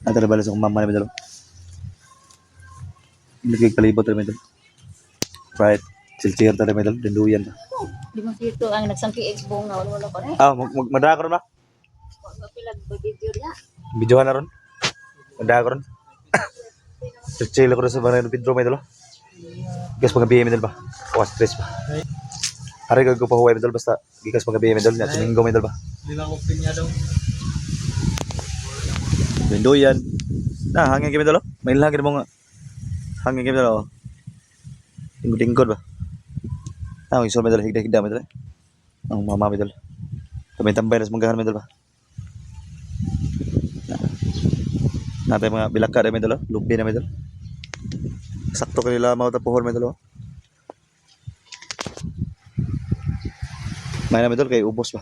Ata na balas akong mama na medal. Nagkik palibot na medal. Right. Silsir ta na medal. Denduyan ta. Di mo dito ang nagsangki Xbox nga wala ko na. Madara ko ron ba? Wala pila video niya. Videohan na ron. Madara ko ron. Silsir ko rin sa mga Pedro medal. Gikas mga BM medal ba? Kuha stress ba? Hari ko pa huwag medal basta gikas mga BM medal. At Domingo medal ba? Lima ko pinya daw. Denduyan. Hangin kami medal. May langit mo nga. Hangin kami medal. Tingkod ba? Isol medal, higda medal. Ang mama medal. Tambay-tambay na sa manggahan medal ba? Natay mga bilaka na medal, lubi na medal. Sakto kanila mga tapuhon medal. May na medal kay ubos ba?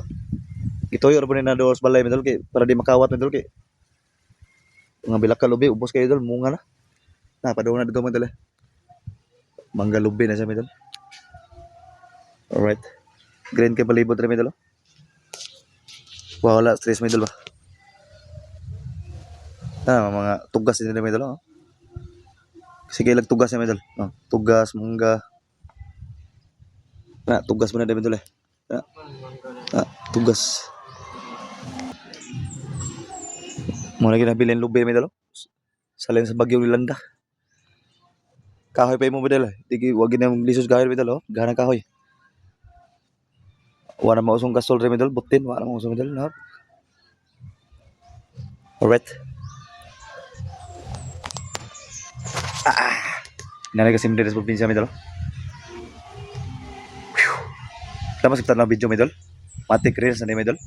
Gitoyo ra po ni na dos balay medal kay para di makawat medal kay. Mga bilaka lubi ubos kay medal munga na. Padung na dito medal. Mangga lubi na sa medal. Alright. Green kay palibot rin medal. Wala stress medal ba? Mga tugas din na medal. Sige lag tugas na medal. Tugas mangga. Tugas mo na medal eh. Tugas. Mo lagi nabilin lubi medal. Salin sa Bagyong Lilanda. Kahoy pa mo medal. Digi wag na lisos kahoy medal. Gana kahoy. Wala mausong gasol rin medal, butin, wala mausong medal, no? Alright. Nanay kasi medal sa probinsya medal. Tama sa na video medal. Matik rin sa medal.